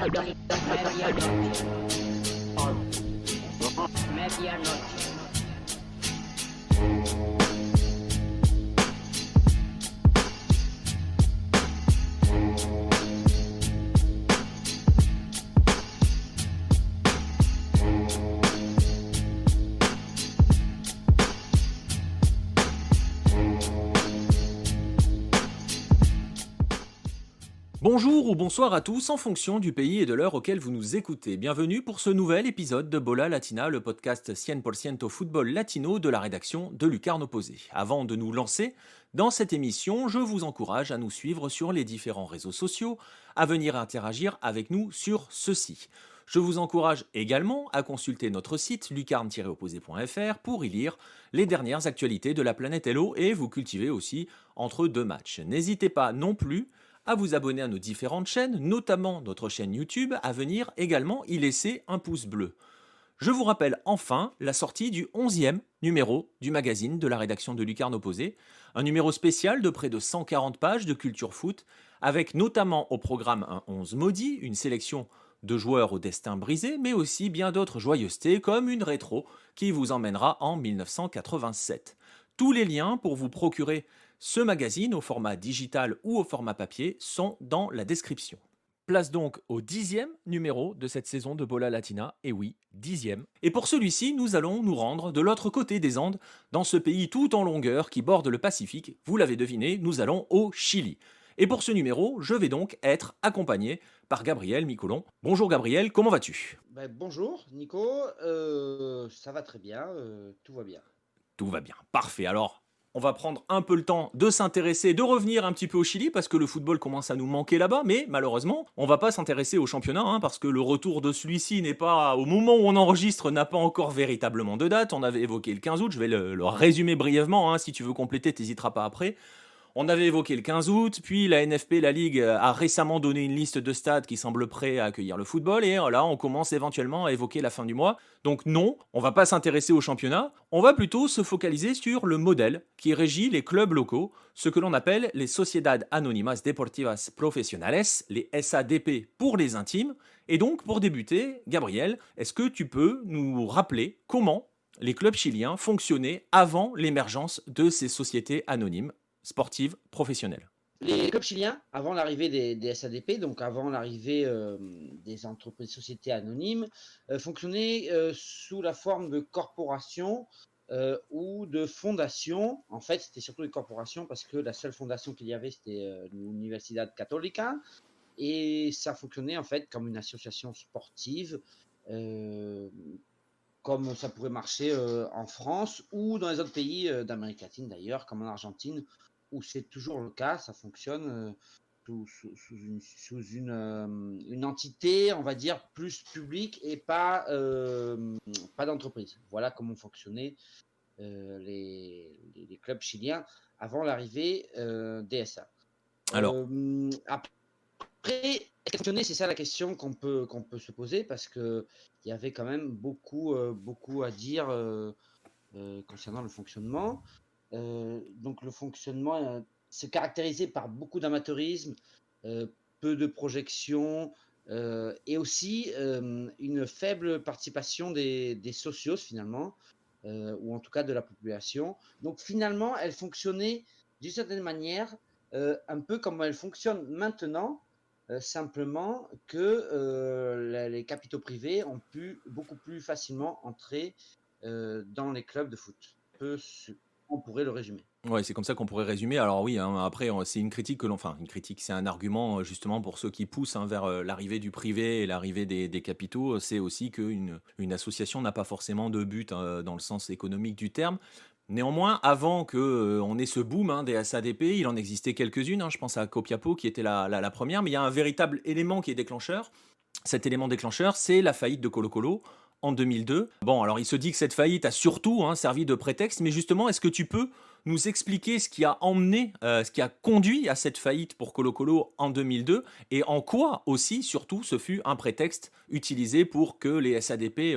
Medianoche. Medianoche. Bonjour ou bonsoir à tous en fonction du pays et de l'heure auquel vous nous écoutez. Bienvenue pour ce nouvel épisode de Bola Latina, le podcast 100% football latino de la rédaction de Lucarne Opposé. Avant de nous lancer dans cette émission, je vous encourage à nous suivre sur les différents réseaux sociaux, à venir interagir avec nous sur ceux-ci. Je vous encourage également à consulter notre site lucarne-opposé.fr pour y lire les dernières actualités de la planète Hello et vous cultiver aussi entre deux matchs. N'hésitez pas non plus à vous abonner à nos différentes chaînes, notamment notre chaîne YouTube, à venir également y laisser un pouce bleu. Je vous rappelle enfin la sortie du 11e numéro du magazine de la rédaction de Lucarne Opposé, un numéro spécial de près de 140 pages de culture foot, avec notamment au programme un 11 maudit, une sélection de joueurs au destin brisé, mais aussi bien d'autres joyeusetés comme une rétro qui vous emmènera en 1987. Tous les liens pour vous procurer ce magazine au format digital ou au format papier sont dans la description. Place donc au 10e numéro de cette saison de Bola Latina, et oui, 10e. Et pour celui-ci, nous allons nous rendre de l'autre côté des Andes, dans ce pays tout en longueur qui borde le Pacifique. Vous l'avez deviné, nous allons au Chili. Et pour ce numéro, je vais donc être accompagné par Gabriel Micolon. Bonjour Gabriel, comment vas-tu ? Bonjour Nico, ça va très bien, tout va bien. Tout va bien, parfait. Alors, on va prendre un peu le temps de s'intéresser, de revenir un petit peu au Chili, parce que le football commence à nous manquer là-bas, mais malheureusement, on va pas s'intéresser au championnat, parce que le retour de celui-ci n'est pas, au moment où on enregistre, n'a pas encore véritablement de date. On avait évoqué le 15 août, je vais le résumer brièvement, si tu veux compléter, t'hésiteras pas après. On avait évoqué le 15 août, puis la NFP, la Ligue, a récemment donné une liste de stades qui semblent prêts à accueillir le football, et là, on commence éventuellement à évoquer la fin du mois. Donc non, on va pas s'intéresser au championnat, on va plutôt se focaliser sur le modèle qui régit les clubs locaux, ce que l'on appelle les Sociedad Anónimas Deportivas Profesionales, les SADP pour les intimes. Et donc, pour débuter, Gabriel, est-ce que tu peux nous rappeler comment les clubs chiliens fonctionnaient avant l'émergence de ces sociétés anonymes sportives professionnelles? Les clubs chiliens, avant l'arrivée des SADP, donc avant l'arrivée des entreprises sociétés anonymes, fonctionnaient sous la forme de corporations ou de fondations. En fait, c'était surtout des corporations parce que la seule fondation qu'il y avait, c'était l'Universidad Católica, et ça fonctionnait en fait comme une association sportive, euh, comme ça pourrait marcher en France ou dans les autres pays d'Amérique latine d'ailleurs, comme en Argentine, où c'est toujours le cas, ça fonctionne sous une entité, on va dire, plus publique et pas d'entreprise. Voilà comment fonctionnaient les clubs chiliens avant l'arrivée des SA. Alors, Après, questionner, c'est ça la question qu'on peut se poser, parce qu'il y avait quand même beaucoup à dire concernant le fonctionnement. Donc le fonctionnement se caractérisait par beaucoup d'amateurisme, peu de projection, et aussi une faible participation des socios finalement, ou en tout cas de la population. Donc finalement, elle fonctionnait d'une certaine manière un peu comme elle fonctionne maintenant, simplement que les capitaux privés ont pu beaucoup plus facilement entrer dans les clubs de foot. On pourrait le résumer. ouais, c'est comme ça qu'on pourrait résumer. Alors oui, après, c'est une critique que l'on, enfin, une critique, c'est un argument justement pour ceux qui poussent vers l'arrivée du privé et l'arrivée des capitaux. C'est aussi qu'une association n'a pas forcément de but dans le sens économique du terme. Néanmoins, avant que on ait ce boom des SADP, il en existait quelques-unes. Je pense à Copiapo qui était la première, mais il y a un véritable élément qui est déclencheur. Cet élément déclencheur, c'est la faillite de Colo-Colo en 2002. Bon, alors il se dit que cette faillite a surtout servi de prétexte, mais justement, est-ce que tu peux nous expliquer ce qui a emmené, ce qui a conduit à cette faillite pour Colo-Colo en 2002, et en quoi aussi, surtout, ce fut un prétexte utilisé pour que les SADP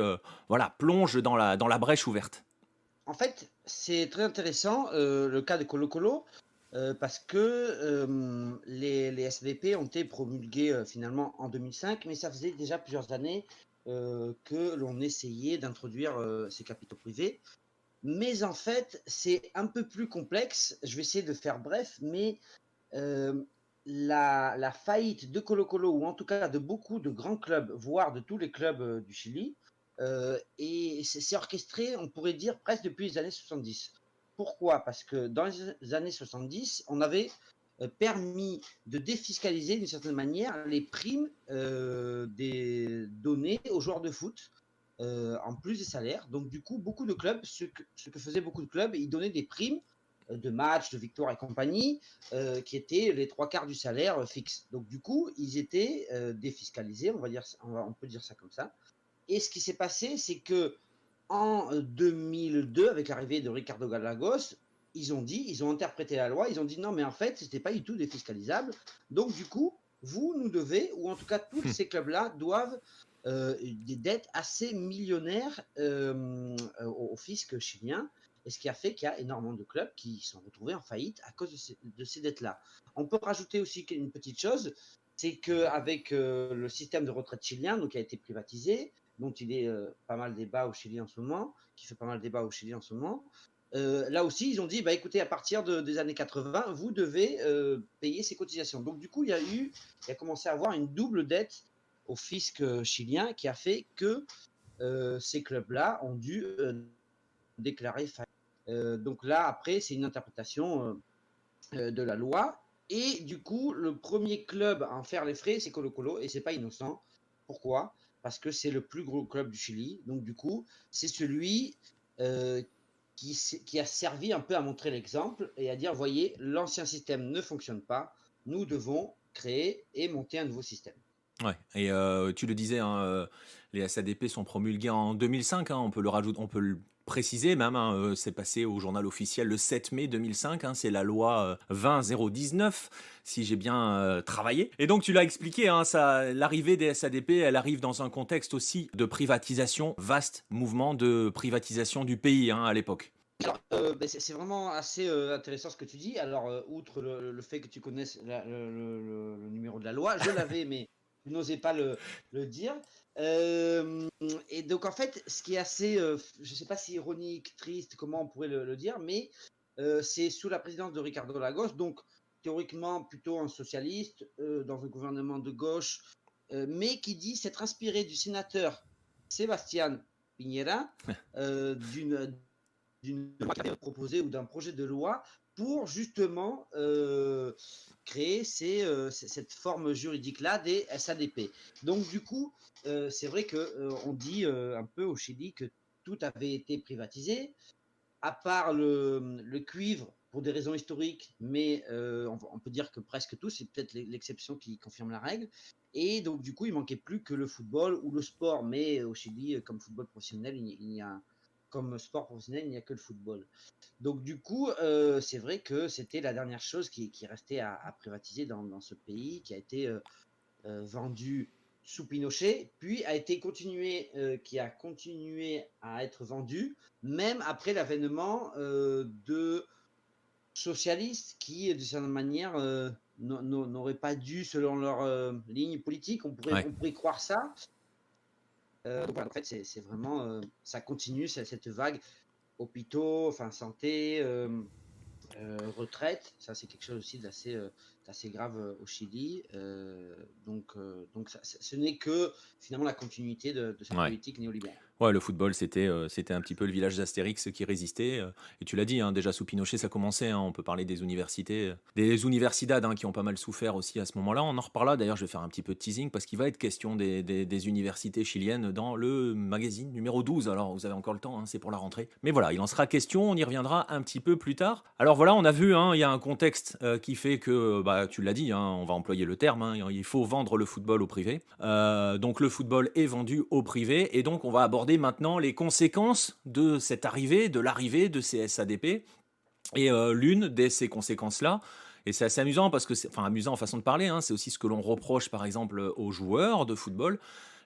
plongent dans la brèche ouverte? En fait, c'est très intéressant le cas de Colo-Colo, parce que les SDP ont été promulgués finalement en 2005, mais ça faisait déjà plusieurs années que l'on essayait d'introduire ces capitaux privés. Mais en fait, c'est un peu plus complexe. Je vais essayer de faire bref, mais euh, la faillite de Colo-Colo, ou en tout cas de beaucoup de grands clubs, voire de tous les clubs du Chili, et c'est orchestré, on pourrait dire, presque depuis les années 70. Pourquoi? Parce que dans les années 70, on avait permis de défiscaliser d'une certaine manière les primes des données aux joueurs de foot, en plus des salaires. Donc du coup, beaucoup de clubs, ce que faisaient beaucoup de clubs, ils donnaient des primes de matchs, de victoires et compagnie, qui étaient les trois quarts du salaire fixe. Donc du coup, ils étaient défiscalisés, on peut dire ça comme ça. Et ce qui s'est passé, c'est que en 2002, avec l'arrivée de Ricardo Gallegos, ils ont interprété la loi, ils ont dit non, mais en fait, c'était pas du tout défiscalisable. Donc du coup, vous nous devez, ou en tout cas tous ces clubs-là doivent des dettes assez millionnaires au fisc chilien. Et ce qui a fait qu'il y a énormément de clubs qui sont retrouvés en faillite à cause de ces dettes-là. On peut rajouter aussi une petite chose, c'est qu'avec le système de retraite chilien, donc, qui a été privatisé, dont il est pas mal débat au Chili en ce moment, qui fait pas mal débat au Chili en ce moment, là aussi, ils ont dit, bah, écoutez, à partir des années 80, vous devez payer ces cotisations. Donc, du coup, il a commencé à avoir une double dette au fisc chilien qui a fait que ces clubs-là ont dû déclarer faillite. Donc là, après, c'est une interprétation de la loi. Et du coup, le premier club à en faire les frais, c'est Colo-Colo, et c'est pas innocent. Pourquoi? Parce que c'est le plus gros club du Chili. Donc du coup, c'est celui euh, qui a servi un peu à montrer l'exemple et à dire, voyez, l'ancien système ne fonctionne pas, nous devons créer et monter un nouveau système. Ouais, et tu le disais, hein, les SADP sont promulgués en 2005, hein, on peut le rajouter, on peut le préciser même, hein, c'est passé au journal officiel le 7 mai 2005, hein, c'est la loi 20019, si j'ai bien travaillé. Et donc tu l'as expliqué, hein, l'arrivée des SADP, elle arrive dans un contexte aussi de privatisation, vaste mouvement de privatisation du pays, hein, à l'époque. Alors, c'est vraiment assez intéressant ce que tu dis. Alors, outre le fait que tu connaisses le numéro de la loi, je l'avais, mais je n'osais pas le dire. Euh, et donc, en fait, ce qui est assez, je ne sais pas si ironique, triste, comment on pourrait le dire, mais c'est sous la présidence de Ricardo Lagos, donc théoriquement plutôt un socialiste, dans un gouvernement de gauche, mais qui dit s'être inspiré du sénateur Sébastien Piñera, d'une loi proposée ou d'un projet de loi pour justement créer cette forme juridique-là des SADP. Donc du coup, c'est vrai qu'on dit un peu au Chili que tout avait été privatisé, à part le cuivre pour des raisons historiques, mais on peut dire que presque tout, c'est peut-être l'exception qui confirme la règle. Et donc du coup, il manquait plus que le football ou le sport, mais au Chili, comme football professionnel, il n'y a comme sport professionnel, il n'y a que le football. Donc du coup, c'est vrai que c'était la dernière chose qui restait à privatiser dans ce pays, qui a été vendu sous Pinochet, puis qui a continué à être vendu, même après l'avènement de socialistes qui, d'une certaine manière, n'auraient pas dû, selon leur ligne politique, Ouais. on pourrait croire ça. Donc voilà, en fait, c'est vraiment, ça continue, cette vague hôpitaux, enfin santé, retraite, ça c'est quelque chose aussi d'assez grave au Chili. Donc ce n'est que finalement la continuité de cette Ouais. politique néolibérale. Ouais, le football, c'était un petit peu le village d'Astérix qui résistait. Et tu l'as dit, hein, déjà sous Pinochet, ça commençait, hein, on peut parler des universités, des universidades, hein, qui ont pas mal souffert aussi à ce moment-là. On en reparlera. D'ailleurs, je vais faire un petit peu de teasing parce qu'il va être question des universités chiliennes dans le magazine numéro 12. Alors, vous avez encore le temps, hein, c'est pour la rentrée. Mais voilà, il en sera question. On y reviendra un petit peu plus tard. Alors voilà, on a vu, hein, il y a un contexte qui fait que, bah, tu l'as dit, hein, on va employer le terme, hein, il faut vendre le football au privé. Donc le football est vendu au privé et donc on va aborder maintenant les conséquences de cette arrivée, de l'arrivée de ces SADP. Et l'une de ces conséquences-là, et c'est assez amusant parce que, enfin amusant en façon de parler, hein, c'est aussi ce que l'on reproche par exemple aux joueurs de football.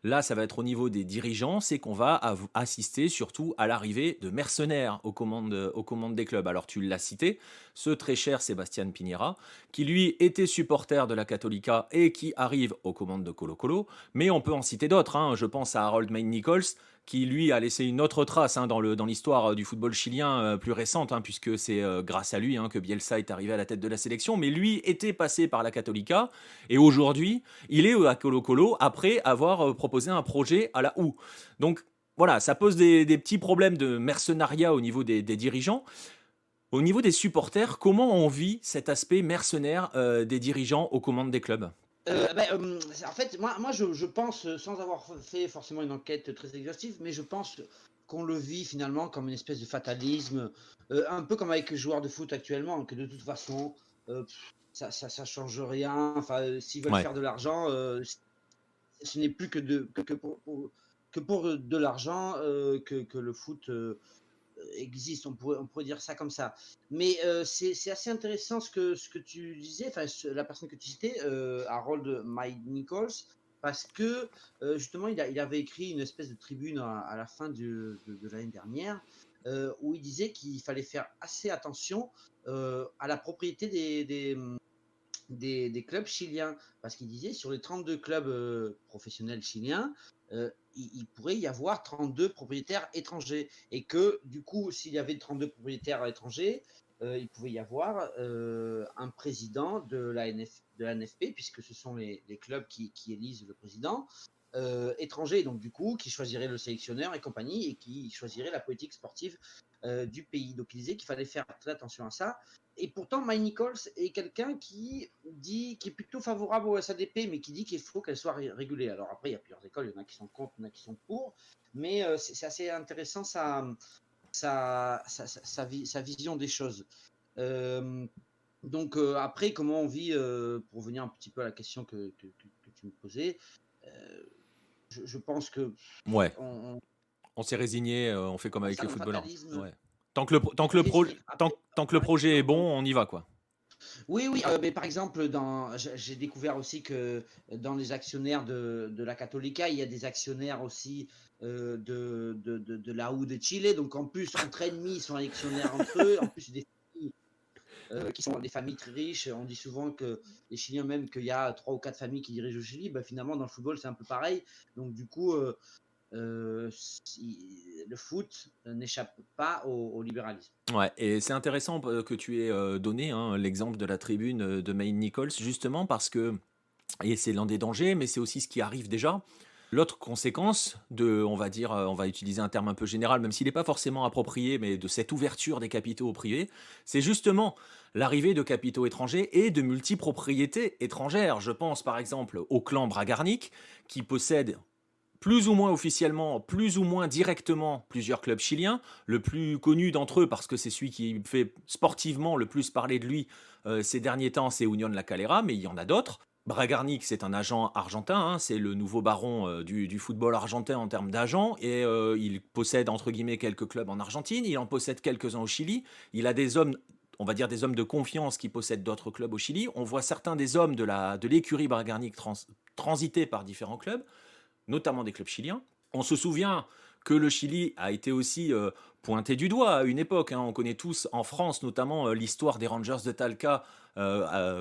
Là, ça va être au niveau des dirigeants, c'est qu'on va assister surtout à l'arrivée de mercenaires aux commandes des clubs. Alors tu l'as cité, ce très cher Sébastien Piñera, qui lui était supporter de la Católica et qui arrive aux commandes de Colo-Colo, mais on peut en citer d'autres, hein. Je pense à Harold May-Nichols, qui lui a laissé une autre trace, hein, dans l'histoire du football chilien plus récente, hein, puisque c'est grâce à lui, hein, que Bielsa est arrivé à la tête de la sélection, mais lui était passé par la Católica, et aujourd'hui, il est à Colo-Colo après avoir proposé un projet à la OU. Donc voilà, ça pose des petits problèmes de mercenariat au niveau des dirigeants. Au niveau des supporters, comment on vit cet aspect mercenaire des dirigeants aux commandes des clubs? En fait, moi je pense, sans avoir fait forcément une enquête très exhaustive, mais je pense qu'on le vit finalement comme une espèce de fatalisme, un peu comme avec les joueurs de foot actuellement, que de toute façon, ça change rien. Enfin, s'ils veulent Ouais. faire de l'argent, ce n'est plus que pour de l'argent que le foot existe, on pourrait dire ça comme ça. Mais c'est assez intéressant ce que tu disais, enfin la personne que tu citais, Harold Mike Nichols, parce que justement il avait écrit une espèce de tribune à la fin de l'année dernière, où il disait qu'il fallait faire assez attention à la propriété des clubs chiliens, parce qu'il disait sur les 32 clubs professionnels chiliens, il pourrait y avoir 32 propriétaires étrangers, et que du coup, s'il y avait 32 propriétaires étrangers, il pouvait y avoir un président de la NFP, puisque ce sont les clubs qui élisent le président étranger, donc du coup, qui choisirait le sélectionneur et compagnie, et qui choisirait la politique sportive du pays. Donc il disait qu'il fallait faire très attention à ça. Et pourtant, Mike Nichols est quelqu'un qui est plutôt favorable au SADP, mais qui dit qu'il faut qu'elle soit régulée. Alors après, il y a plusieurs écoles, il y en a qui sont contre, il y en a qui sont pour, mais c'est assez intéressant sa vision des choses. Donc après, comment on vit, pour revenir un petit peu à la question que tu me posais, je pense que Ouais. on, On s'est résigné, on fait comme on avec ça les le footballeurs. fatalisme. Ouais. Tant que le projet est bon, on y va, quoi. Oui, oui, mais par exemple, j'ai découvert aussi que dans les actionnaires de la Católica, il y a des actionnaires aussi de la U de Chile. Donc en plus, entre ennemis, ils sont actionnaires entre eux. En plus, des familles qui sont des familles très riches. On dit souvent que les Chiliens, même qu'il y a 3 ou 4 familles qui dirigent le Chili, bah, finalement, dans le football, c'est un peu pareil. Donc du coup, le foot n'échappe pas au libéralisme. Ouais, et c'est intéressant que tu aies donné, hein, l'exemple de la tribune de Maine Nichols, justement parce que, et c'est l'un des dangers, mais c'est aussi ce qui arrive déjà. L'autre conséquence on va dire, on va utiliser un terme un peu général, même s'il n'est pas forcément approprié, mais de cette ouverture des capitaux au privé, c'est justement l'arrivée de capitaux étrangers et de multipropriétés étrangères. Je pense par exemple au clan Bragarnik, qui possède plus ou moins officiellement, plus ou moins directement plusieurs clubs chiliens. Le plus connu d'entre eux, parce que c'est celui qui fait sportivement le plus parler de lui ces derniers temps, c'est Unión La Calera, mais il y en a d'autres. Bragarnik, c'est un agent argentin, hein, c'est le nouveau baron du football argentin en termes d'agents, et il possède entre guillemets quelques clubs en Argentine, il en possède quelques-uns au Chili, il a des hommes, on va dire des hommes de confiance qui possèdent d'autres clubs au Chili, on voit certains des hommes de l'écurie Bragarnik transiter par différents clubs, notamment des clubs chiliens. On se souvient que le Chili a été aussi pointé du doigt à une époque, hein. On connaît tous en France notamment l'histoire des Rangers de Talca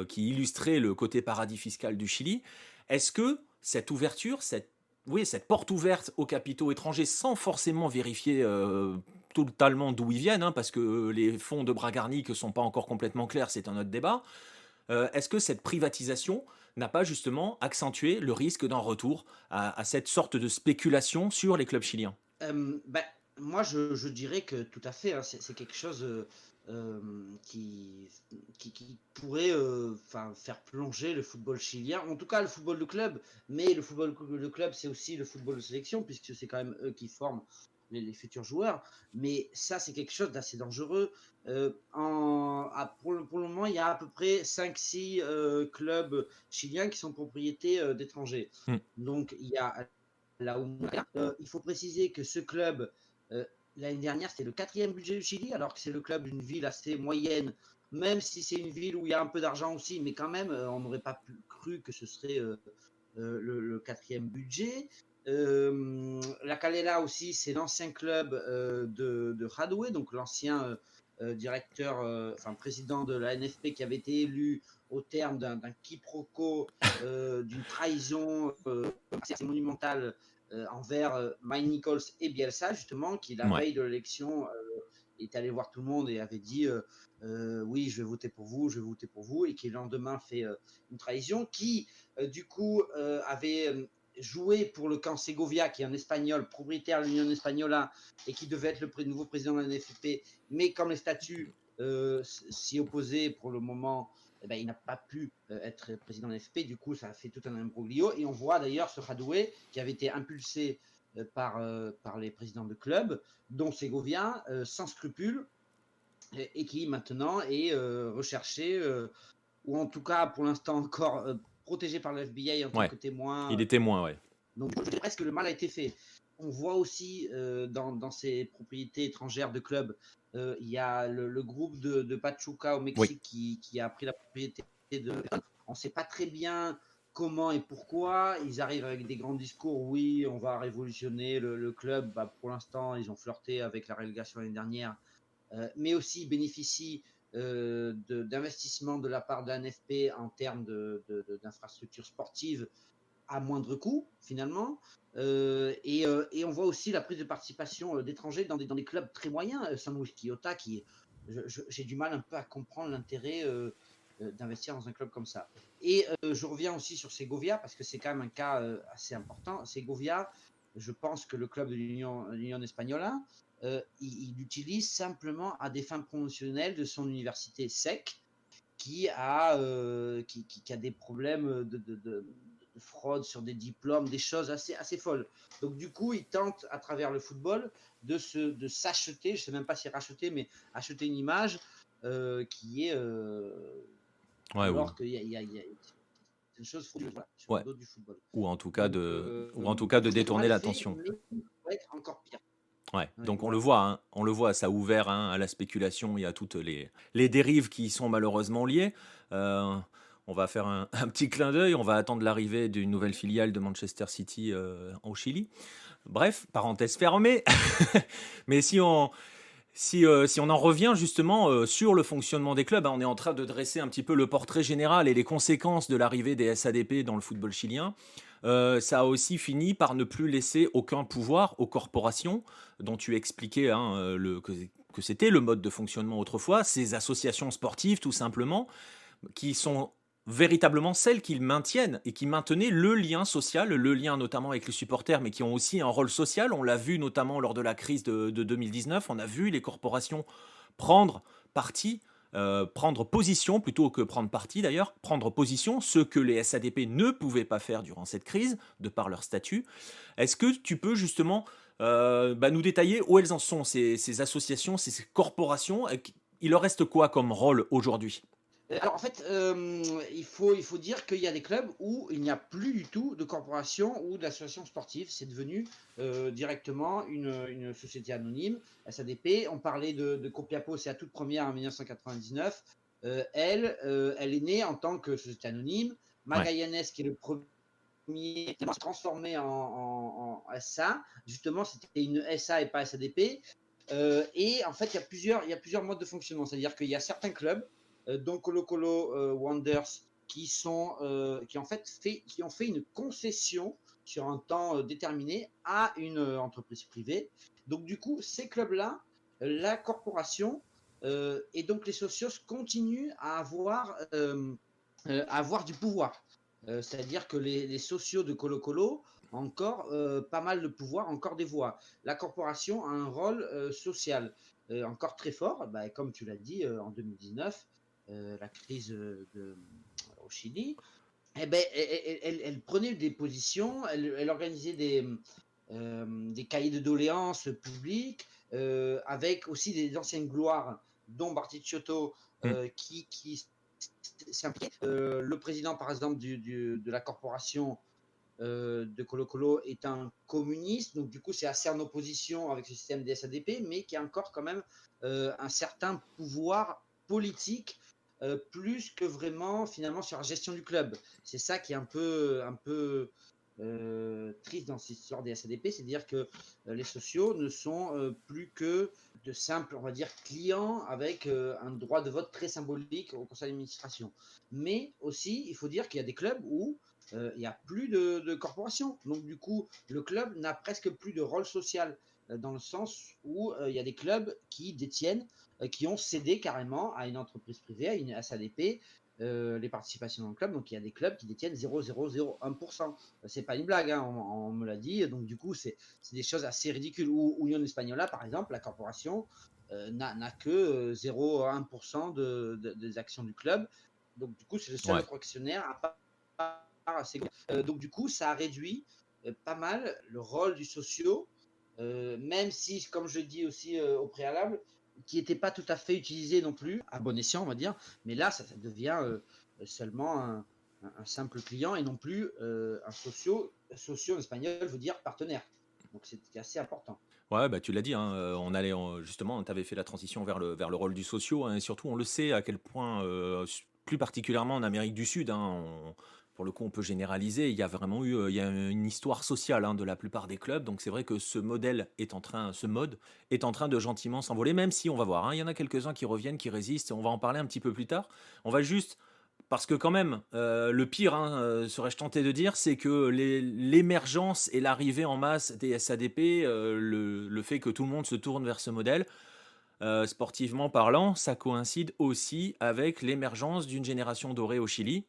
qui illustrait le côté paradis fiscal du Chili. Est-ce que cette ouverture, cette porte ouverte aux capitaux étrangers sans forcément vérifier totalement d'où ils viennent, hein, parce que les fonds de Bragarnik ne sont pas encore complètement clairs, c'est un autre débat, est-ce que cette privatisation n'a pas justement accentué le risque d'un retour à cette sorte de spéculation sur les clubs chiliens? Ben, moi, je dirais que tout à fait, hein, c'est quelque chose qui, qui pourrait faire plonger le football chilien, en tout cas le football de club, mais le football de club, c'est aussi le football de sélection, puisque c'est quand même eux qui forment les futurs joueurs. Mais ça, c'est quelque chose d'assez dangereux. Pour le moment, il y a à peu près 5-6 clubs chiliens qui sont propriétés d'étrangers. Hmm. Donc, il y a là où il faut préciser que ce club, l'année dernière, c'était le 4e budget du Chili, alors que c'est le club d'une ville assez moyenne, même si c'est une ville où il y a un peu d'argent aussi, mais quand même, on n'aurait pas cru que ce serait le 4e budget. La Calera aussi, c'est l'ancien club de Radoué, donc l'ancien directeur, enfin président de la NFP qui avait été élu au terme d'un quiproquo, d'une trahison assez monumentale envers Mike Nichols et Bielsa, justement, qui la Ouais. veille de l'élection est allé voir tout le monde et avait dit oui, je vais voter pour vous, je vais voter pour vous, et qui le lendemain fait une trahison, qui du coup avait joué pour le camp Segovia, qui est un espagnol propriétaire de l'Union Espagnola et qui devait être le nouveau président de la NFP, mais comme les statuts s'y opposaient pour le moment, eh ben, il n'a pas pu être président de la NFP. Du coup, ça a fait tout un imbroglio. Et on voit d'ailleurs ce Radoué qui avait été impulsé par les présidents de club, dont Segovia, sans scrupule, et qui maintenant est recherché, ou en tout cas pour l'instant encore protégé par le FBI en tant Ouais. que témoin. Il est témoin, ouais. Donc je dirais presque que le mal a été fait. On voit aussi dans ces propriétés étrangères de clubs, il y a le groupe de Pachuca au Oui. Mexique qui a pris la propriété de. On ne sait pas très bien comment et pourquoi. Ils arrivent avec des grands discours. Oui, on va révolutionner le club. Bah, pour l'instant, ils ont flirté avec la relégation l'année dernière, mais aussi ils bénéficient d'investissements de la part de la NFP en termes d'infrastructures sportives à moindre coût, finalement. Et on voit aussi la prise de participation d'étrangers dans des clubs très moyens. San Luis Quillota, j'ai du mal un peu à comprendre l'intérêt d'investir dans un club comme ça. Et je reviens aussi sur Segovia, parce que c'est quand même un cas assez important. Segovia, je pense que le club de l'Union Espagnola, il utilise simplement à des fins promotionnelles de son université SEC, qui a des problèmes de fraude sur des diplômes, des choses assez folles. Donc du coup, il tente à travers le football de s'acheter, je ne sais même pas si racheter, mais acheter une image qui est Ouais, alors qu'il y a une chose frauduleuse, voilà, sur le ouais. dos du football. Ou en tout cas Donc de c'est détourner mal fait, l'attention. mais il pourrait être encore pire. Ouais, Ouais, donc voilà. on le voit, ça a ouvert à la spéculation, il y a toutes les dérives qui y sont malheureusement liées. Euh, on va faire un petit clin d'œil, on va attendre l'arrivée d'une nouvelle filiale de Manchester City au Chili. Bref, parenthèse fermée. Mais si on en revient justement sur le fonctionnement des clubs, hein, on est en train de dresser un petit peu le portrait général et les conséquences de l'arrivée des SADP dans le football chilien. Ça a aussi fini par ne plus laisser aucun pouvoir aux corporations, dont tu expliquais hein, que c'était le mode de fonctionnement autrefois, ces associations sportives tout simplement, qui sont véritablement celles qui maintiennent et qui maintenaient le lien social, le lien notamment avec les supporters, mais qui ont aussi un rôle social. On l'a vu notamment lors de la crise de 2019, on a vu les corporations prendre parti, prendre position plutôt que prendre parti d'ailleurs, prendre position, ce que les SADP ne pouvaient pas faire durant cette crise, de par leur statut. Est-ce que tu peux justement nous détailler où elles en sont, ces associations, ces corporations? Il leur reste quoi comme rôle aujourd'hui? Alors en fait, il faut dire qu'il y a des clubs où il n'y a plus du tout de corporation ou d'association sportive. C'est devenu directement une société anonyme, SADP. On parlait de Copiapó, c'est la toute première en 1999. Elle est née en tant que société anonyme. Ouais. Magallanes, qui est le premier à se transformer en SA, justement, c'était une SA et pas SADP. Et en fait, il y a plusieurs modes de fonctionnement. C'est-à-dire qu'il y a certains clubs, dont Colo Colo Wonders, qui ont fait une concession sur un temps déterminé à une entreprise privée. Donc du coup, ces clubs-là, la corporation et donc les socios continuent à avoir du pouvoir. C'est-à-dire que les socios de Colo Colo ont encore pas mal de pouvoir, encore des voix. La corporation a un rôle social encore très fort, bah, comme tu l'as dit en 2019, la crise au Chili. Eh ben, elle prenait des positions, elle organisait des cahiers de doléances publics, avec aussi des anciennes gloires, dont Bartichotto, Mm. qui s'impliquait. Le président, par exemple, de la corporation de Colo Colo est un communiste, donc du coup c'est assez en opposition avec le système des SADP, mais qui a encore quand même un certain pouvoir politique, plus que vraiment finalement sur la gestion du club. C'est ça qui est un peu triste dans cette histoire des SADP, c'est-à-dire que les sociaux ne sont plus que de simples, on va dire, clients avec un droit de vote très symbolique au conseil d'administration. Mais aussi, il faut dire qu'il y a des clubs où il n'y a plus de corporation. Donc, du coup, le club n'a presque plus de rôle social dans le sens où il y a des clubs qui détiennent, qui ont cédé carrément à une entreprise privée, à une SADP, les participations dans le club. Donc, il y a des clubs qui détiennent 0,001%. C'est pas une blague, hein, on me l'a dit. Donc, du coup, c'est des choses assez ridicules. Ou Union Espagnola, par exemple, la corporation n'a que 0,1% des actions du club. Donc, du coup, c'est le seul Ouais. autre actionnaire à ces donc, du coup, ça a réduit pas mal le rôle du socio, même si, comme je dis aussi au préalable, qui n'était pas tout à fait utilisé non plus, à bon escient, on va dire. Mais là, ça devient seulement un simple client et non plus un socio. Socio en espagnol veut dire partenaire. Donc, c'est assez important. Ouais, bah, tu l'as dit, hein, on allait justement, tu avais fait la transition vers le rôle du socio, hein, et surtout, on le sait à quel point, plus particulièrement en Amérique du Sud, hein, pour le coup, on peut généraliser. Il y a vraiment eu, il y a une histoire sociale, hein, de la plupart des clubs. Donc, c'est vrai que ce mode est en train de gentiment s'envoler, même si on va voir, hein, il y en a quelques-uns qui reviennent, qui résistent. On va en parler un petit peu plus tard. On va juste parce que quand même, le pire, hein, serais-je tenté de dire, c'est que l'émergence et l'arrivée en masse des SADP, le fait que tout le monde se tourne vers ce modèle, sportivement parlant, ça coïncide aussi avec l'émergence d'une génération dorée au Chili,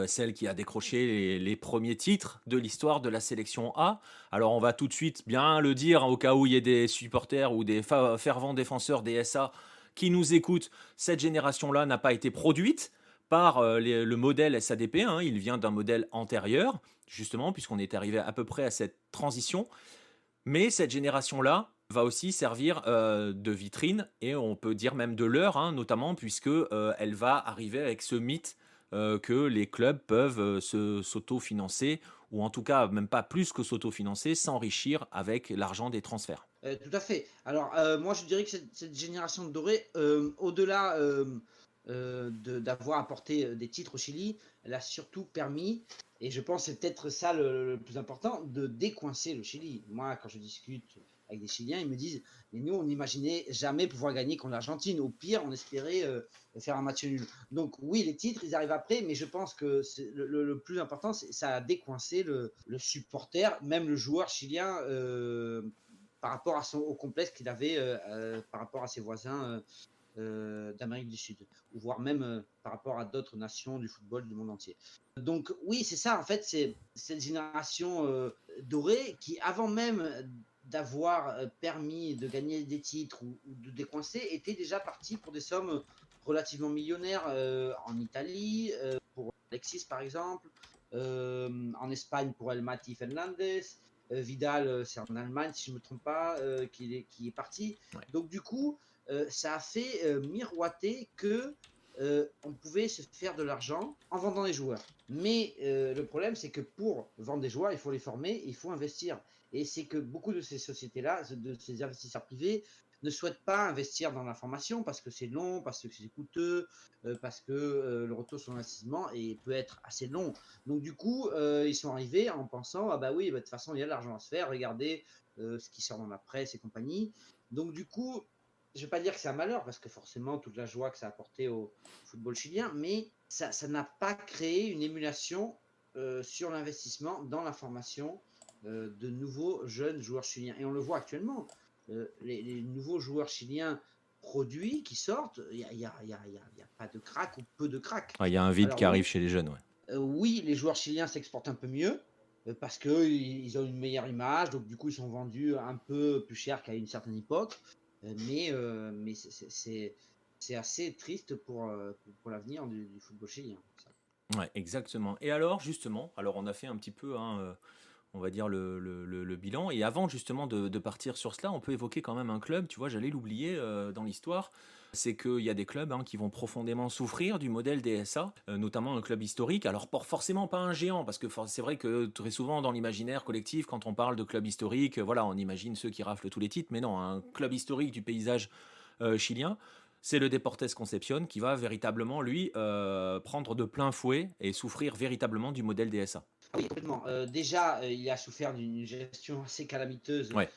celle qui a décroché les premiers titres de l'histoire de la sélection A. Alors on va tout de suite bien le dire, hein, au cas où il y ait des supporters ou des fervents défenseur des SA qui nous écoutent, cette génération-là n'a pas été produite par le modèle SADP, hein, il vient d'un modèle antérieur, justement, puisqu'on est arrivé à peu près à cette transition. Mais cette génération-là va aussi servir de vitrine, et on peut dire même de leurre, hein, notamment puisque elle va arriver avec ce mythe que les clubs peuvent s'auto-financer, ou en tout cas même pas plus que s'auto-financer, s'enrichir avec l'argent des transferts. Tout à fait. Alors, moi, je dirais que cette génération dorée, au-delà d'avoir apporté des titres au Chili, elle a surtout permis, et je pense que c'est peut-être ça le plus important, de décoincer le Chili. Moi, quand je discute avec des Chiliens, ils me disent, mais nous, on n'imaginait jamais pouvoir gagner contre l'Argentine. Au pire, on espérait faire un match nul. Donc, oui, les titres, ils arrivent après, mais je pense que le plus important, c'est ça a décoincé le supporter, même le joueur chilien. Par rapport au complexe qu'il avait par rapport à ses voisins d'Amérique du Sud, ou voire même par rapport à d'autres nations du football du monde entier. Donc oui, c'est ça, en fait, c'est cette génération dorée qui, avant même d'avoir permis de gagner des titres ou de décoincer, était déjà partie pour des sommes relativement millionnaires en Italie, pour Alexis par exemple, en Espagne pour El Mati Fernandez, Vidal, c'est en Allemagne, si je ne me trompe pas, qui est parti. Ouais. Donc, du coup, ça a fait miroiter que on pouvait se faire de l'argent en vendant des joueurs. Mais le problème, c'est que pour vendre des joueurs, il faut les former, il faut investir. Et c'est que beaucoup de ces sociétés-là, de ces investisseurs privés, ne souhaitent pas investir dans la formation parce que c'est long, parce que c'est coûteux, parce que le retour sur l'investissement peut être assez long. Donc du coup, ils sont arrivés en pensant, ah bah oui, bah, de toute façon, il y a de l'argent à se faire, regardez ce qui sort dans la presse et compagnie. Donc du coup, je ne vais pas dire que c'est un malheur, parce que forcément, toute la joie que ça a apporté au football chilien, mais ça n'a pas créé une émulation sur l'investissement dans la formation de nouveaux jeunes joueurs chiliens. Et on le voit actuellement, les nouveaux joueurs chiliens produits qui sortent, il n'y a pas de crack ou peu de crack. Ah, il y a un vide Alors qui arrive oui, chez les jeunes, ouais. oui, les joueurs chiliens s'exportent un peu mieux parce qu'ils ont une meilleure image, donc du coup ils sont vendus un peu plus cher qu'à une certaine époque. Mais c'est assez triste pour l'avenir du football chilien. Ça. Ouais, exactement. Et alors, justement, alors on a fait un petit peu, hein, on va dire, le bilan. Et avant, justement, de partir sur cela, on peut évoquer quand même un club, tu vois, j'allais l'oublier dans l'histoire. C'est qu'il y a des clubs, hein, qui vont profondément souffrir du modèle DSA, notamment un club historique. Alors, forcément pas un géant, parce que c'est vrai que très souvent, dans l'imaginaire collectif, quand on parle de club historique, voilà, on imagine ceux qui raflent tous les titres. Mais non, un club historique du paysage chilien, c'est le Deportes Concepción qui va véritablement, lui, prendre de plein fouet et souffrir véritablement du modèle DSA. Oui, complètement. Déjà, il a souffert d'une gestion assez calamiteuse Ouais.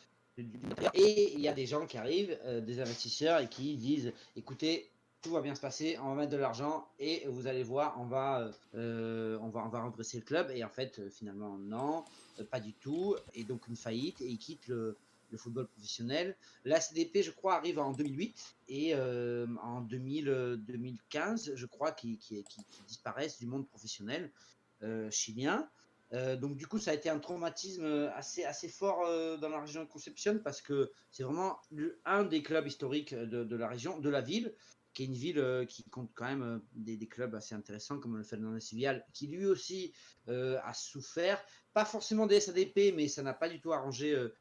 du matériel. Et il y a des gens qui arrivent, des investisseurs, et qui disent, écoutez, tout va bien se passer, on va mettre de l'argent et vous allez voir, on va redresser le club. Et en fait, finalement, non, pas du tout. Et donc une faillite, et il quitte le football professionnel. La CDP, je crois, arrive en 2008, et en 2015, je crois, qui disparaissent du monde professionnel chilien. Donc du coup, ça a été un traumatisme assez fort dans la région de Concepción, parce que c'est vraiment un des clubs historiques de la région, de la ville, qui est une ville qui compte quand même des clubs assez intéressants, comme le Fernández Vial, qui lui aussi a souffert, pas forcément des SADP, mais ça n'a pas du tout arrangé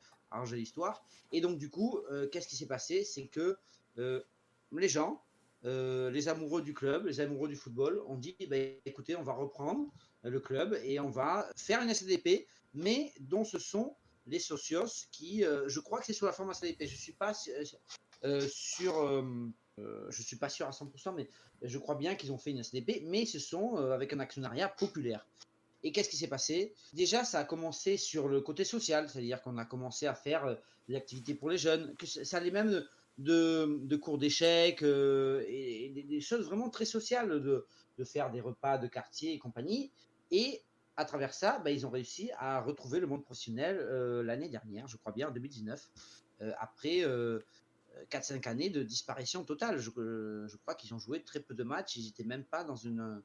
l'histoire. Et donc du coup, qu'est-ce qui s'est passé? C'est que les gens, les amoureux du club, les amoureux du football, ont dit, bah, écoutez, on va reprendre le club et on va faire une SADP, mais dont ce sont les socios qui, je crois que c'est sous la forme SADP, je suis pas sûr, je suis pas sûr à 100%, mais je crois bien qu'ils ont fait une SADP, mais ce sont avec un actionnariat populaire. Et qu'est-ce qui s'est passé? Déjà, ça a commencé sur le côté social, c'est-à-dire qu'on a commencé à faire des activités pour les jeunes, que ça allait même de cours d'échecs et des choses vraiment très sociales, de faire des repas de quartier et compagnie. Et à travers ça, bah, ils ont réussi à retrouver le monde professionnel l'année dernière, je crois bien, en 2019, après 4-5 années de disparition totale. Je crois qu'ils ont joué très peu de matchs, ils n'étaient même pas dans un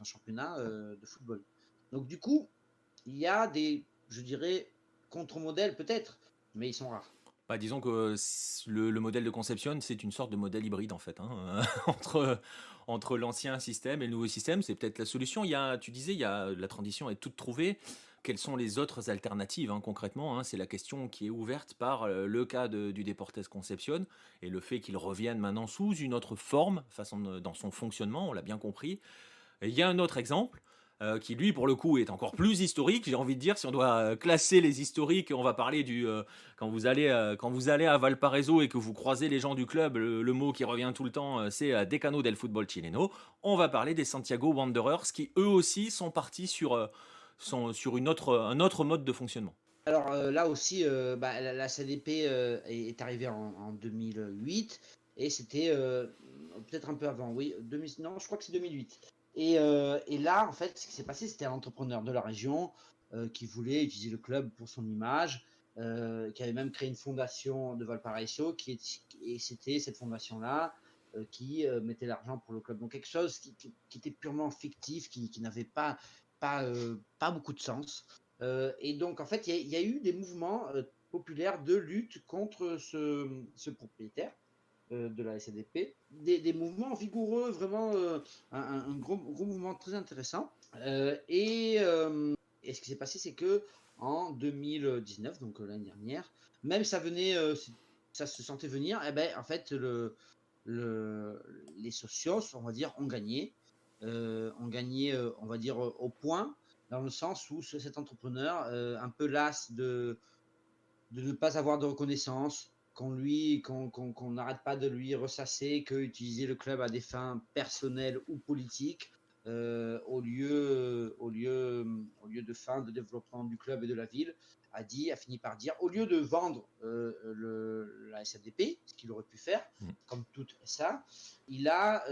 championnat de football. Donc du coup, il y a je dirais, contre-modèles peut-être, mais ils sont rares. Bah, disons que le modèle de Conception, c'est une sorte de modèle hybride en fait, hein, entre l'ancien système et le nouveau système. C'est peut-être la solution. Tu disais, la transition est toute trouvée. Quelles sont les autres alternatives hein, concrètement hein? C'est la question qui est ouverte par le cas du Deportes Concepción et le fait qu'il revienne maintenant sous une autre forme, dans son fonctionnement, on l'a bien compris. Et il y a un autre exemple qui, lui, pour le coup, est encore plus historique. J'ai envie de dire, si on doit classer les historiques, on va parler quand vous allez à Valparaiso et que vous croisez les gens du club, le mot qui revient tout le temps, c'est Decano del Fútbol Chileno. On va parler des Santiago Wanderers qui, eux aussi, sont partis sur un autre mode de fonctionnement. Alors là aussi, bah, la CDP est arrivée en 2008, et c'était peut-être un peu avant, oui, non, je crois que c'est 2008. Et là, en fait, ce qui s'est passé, c'était un entrepreneur de la région qui voulait utiliser le club pour son image, qui avait même créé une fondation de Valparaiso, et c'était cette fondation-là qui mettait l'argent pour le club. Donc quelque chose qui était purement fictif, qui n'avait pas beaucoup de sens. Et donc, en fait, il y a eu des mouvements populaires de lutte contre ce propriétaire de la SADP, des mouvements vigoureux, vraiment un gros mouvement très intéressant. Et ce qui s'est passé, c'est que en 2019, donc l'année dernière, même ça se sentait venir, et ben, en fait, les socios, on va dire, ont gagné, on va dire, au point, dans le sens où cet entrepreneur, un peu las de ne pas avoir de reconnaissance, qu'on n'arrête pas de lui ressasser que utiliser le club à des fins personnelles ou politiques, au lieu de fins de développement du club et de la ville, a fini par dire, au lieu de vendre la SADP, ce qu'il aurait pu faire, comme toute SA, il a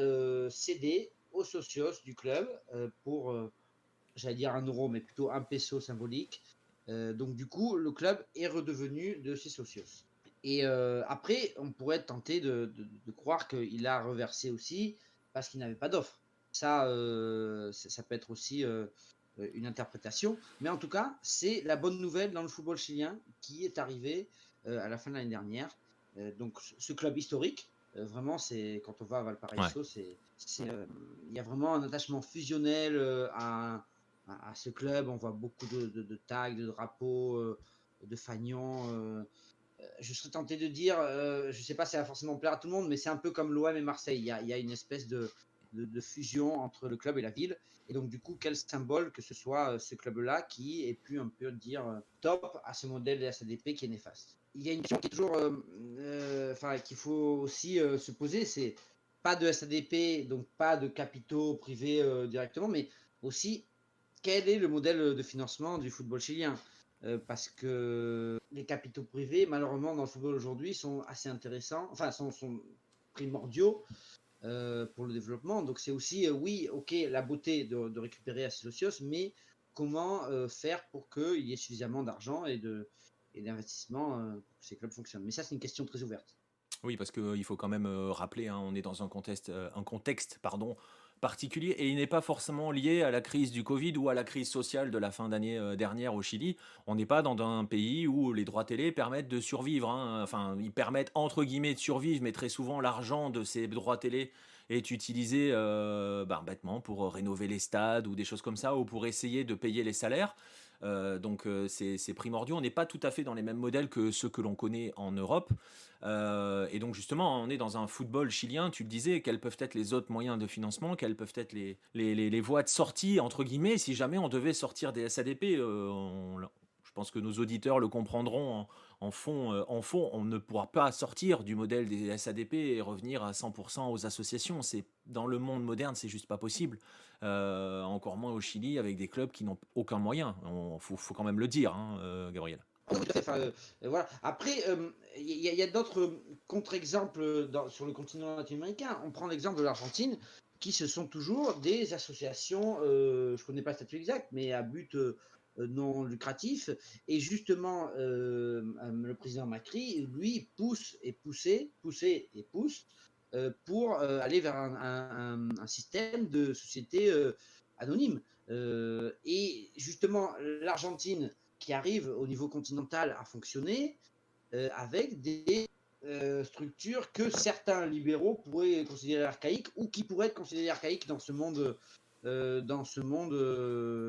cédé aux socios du club pour, j'allais dire 1 euro, mais plutôt 1 peso symbolique. Donc du coup, le club est redevenu de ses socios. Et après, on pourrait être tenté de croire qu'il a reversé aussi parce qu'il n'avait pas d'offre. Ça peut être aussi une interprétation. Mais en tout cas, c'est la bonne nouvelle dans le football chilien qui est arrivée à la fin de l'année dernière. Donc ce club historique, vraiment, c'est quand on va à Ouais. Valparaiso, il y a vraiment un attachement fusionnel à ce club. On voit beaucoup de tags, de drapeaux, de fanions. Je serais tenté de dire, je ne sais pas si ça va forcément plaire à tout le monde, mais c'est un peu comme l'OM et Marseille. Il y a une espèce de fusion entre le club et la ville. Et donc, du coup, quel symbole que ce soit ce club-là qui ait pu un peu dire top à ce modèle de la SADP qui est néfaste. Il y a une question qui est toujours, qu'il faut aussi se poser, c'est pas de SADP, donc pas de capitaux privés directement, mais aussi quel est le modèle de financement du football chilien? Parce que les capitaux privés, malheureusement, dans le football aujourd'hui, sont assez intéressants, enfin, sont primordiaux pour le développement. Donc, c'est aussi, oui, ok, la beauté de récupérer à Socios, mais comment faire pour qu'il y ait suffisamment d'argent et d'investissement pour que ces clubs fonctionnent. Mais ça, c'est une question très ouverte. Oui, parce qu'il faut quand même rappeler, hein, on est dans un contexte pardon, particulier et il n'est pas forcément lié à la crise du Covid ou à la crise sociale de la fin d'année dernière au Chili. On n'est pas dans un pays où les droits télé permettent de survivre, hein. Enfin, ils permettent entre guillemets de survivre, mais très souvent l'argent de ces droits télé est utilisé bêtement pour rénover les stades ou des choses comme ça, ou pour essayer de payer les salaires. C'est primordial. On n'est pas tout à fait dans les mêmes modèles que ceux que l'on connaît en Europe. Et donc justement, on est dans un football chilien, tu le disais, quels peuvent être les autres moyens de financement, quelles peuvent être les voies de sortie, entre guillemets, si jamais on devait sortir des SADP. Je pense que nos auditeurs le comprendront en fond, on ne pourra pas sortir du modèle des SADP et revenir à 100% aux associations. Dans le monde moderne, c'est juste pas possible. Encore moins au Chili, avec des clubs qui n'ont aucun moyen. Faut quand même le dire, hein, Gabriel. Oui, tout à fait. Enfin, voilà. Après, il y a d'autres contre-exemples sur le continent latino-américain. On prend l'exemple de l'Argentine, qui ce sont toujours des associations, je ne connais pas le statut exact, mais à but non lucratif. Et justement, le président Macri, lui, pousse et pousse pour aller vers un système de société anonyme. Et justement, l'Argentine qui arrive au niveau continental à fonctionner avec des structures que certains libéraux pourraient considérer archaïques ou qui pourraient être considérées archaïques dans ce monde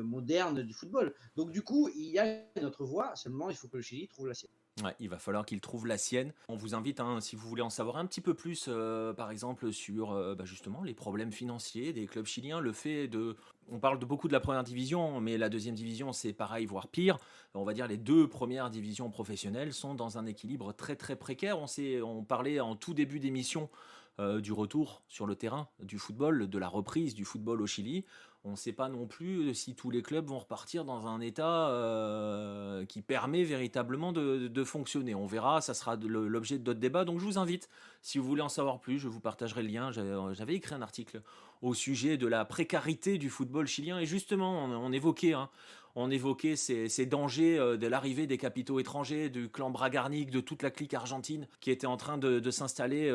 moderne du football. Donc du coup, il y a notre voie, seulement il faut que le Chili trouve la sienne. Ouais, il va falloir qu'il trouve la sienne. On vous invite, hein, si vous voulez en savoir un petit peu plus, par exemple, sur justement les problèmes financiers des clubs chiliens, le fait de... On parle de beaucoup de la première division, mais la deuxième division, c'est pareil, voire pire. On va dire les deux premières divisions professionnelles sont dans un équilibre très très précaire. On parlait en tout début d'émission du retour sur le terrain du football, de la reprise du football au Chili. On ne sait pas non plus si tous les clubs vont repartir dans un état qui permet véritablement de fonctionner. On verra, ça sera l'objet de d'autres débats. Donc je vous invite, si vous voulez en savoir plus, je vous partagerai le lien. J'avais écrit un article au sujet de la précarité du football chilien. Et justement, on évoquait ces dangers de l'arrivée des capitaux étrangers, du clan Bragarnik, de toute la clique argentine qui était en train de s'installer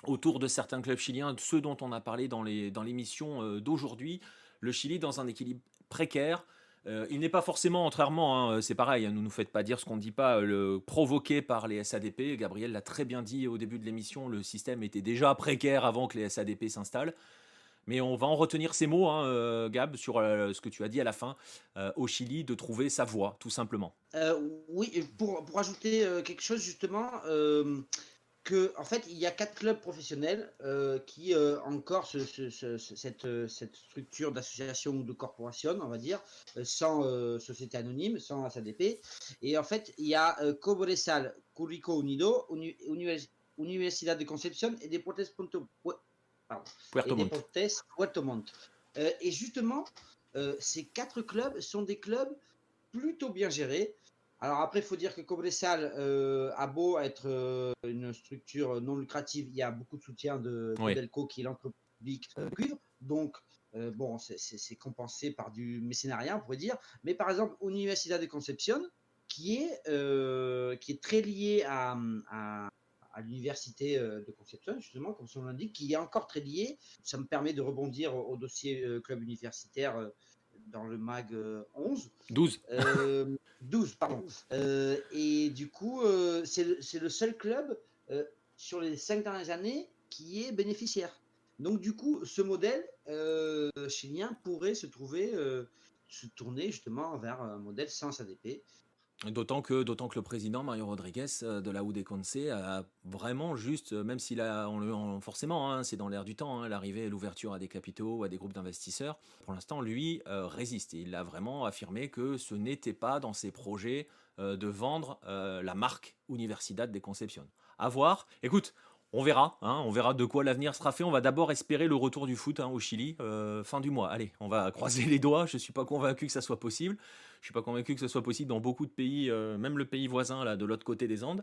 autour de certains clubs chiliens, ceux dont on a parlé dans l'émission d'aujourd'hui. Le Chili dans un équilibre précaire. Il n'est pas forcément, contrairement, hein, c'est pareil, hein, nous faites pas dire ce qu'on ne dit pas, provoqué par les SADP. Gabriel l'a très bien dit au début de l'émission, le système était déjà précaire avant que les SADP s'installent. Mais on va en retenir ces mots, hein, Gab, sur ce que tu as dit à la fin, au Chili, de trouver sa voie, tout simplement. Oui, et pour ajouter quelque chose justement, en fait, il y a 4 clubs professionnels qui encore cette structure d'association ou de corporation, on va dire, sans société anonyme, sans SADP. Et en fait, il y a Cobresal, Curicó Unido, Universidad de Concepción et Puerto Montt. Deportes Puerto Montt. Et justement, ces 4 clubs sont des clubs plutôt bien gérés. Alors après, il faut dire que Cobresal a beau être une structure non lucrative, il y a beaucoup de soutien de Codelco, qui est l'entreprise publique cuivre. Donc, bon, c'est compensé par du mécénariat, on pourrait dire. Mais par exemple, Universidad de Concepción, qui est très lié à l'université de Concepción, justement, comme son nom l'indique, qui est encore très lié. Ça me permet de rebondir au dossier club universitaire dans le MAG 11. 12. 12, pardon. Et du coup, c'est le seul club sur les 5 dernières années qui est bénéficiaire. Donc du coup, ce modèle chilien pourrait se tourner justement vers un modèle sans ADP. D'autant que le président Mario Rodriguez de la UDECONCE a vraiment juste, même s'il a forcément, hein, c'est dans l'air du temps, hein, l'arrivée et l'ouverture à des capitaux, à des groupes d'investisseurs, pour l'instant lui résiste. Et il a vraiment affirmé que ce n'était pas dans ses projets de vendre la marque Universidad de Concepción. À voir. Écoute, On verra, hein, on verra de quoi l'avenir sera fait. On va d'abord espérer le retour du foot au Chili fin du mois. Allez, on va croiser les doigts. Je ne suis pas convaincu que ça soit possible. Je ne suis pas convaincu que ce soit possible dans beaucoup de pays, même le pays voisin là, de l'autre côté des Andes.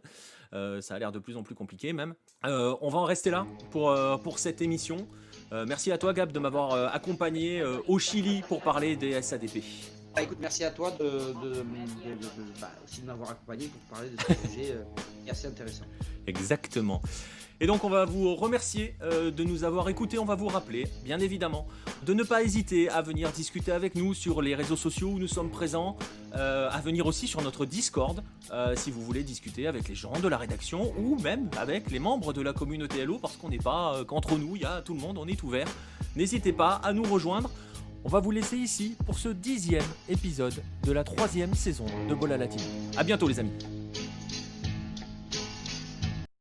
Ça a l'air de plus en plus compliqué même. On va en rester là pour cette émission. Merci à toi Gab de m'avoir accompagné au Chili pour parler des SADP. Écoute, merci à toi aussi de m'avoir accompagné pour parler de ce sujet assez intéressant. Exactement. Et donc on va vous remercier de nous avoir écoutés. On va vous rappeler, bien évidemment, de ne pas hésiter à venir discuter avec nous sur les réseaux sociaux où nous sommes présents, à venir aussi sur notre Discord si vous voulez discuter avec les gens de la rédaction ou même avec les membres de la communauté Hello, parce qu'on n'est pas qu'entre nous, il y a tout le monde, on est ouvert. N'hésitez pas à nous rejoindre. On va vous laisser ici pour ce 10e épisode de la 3e saison de Bola Latino. A bientôt les amis.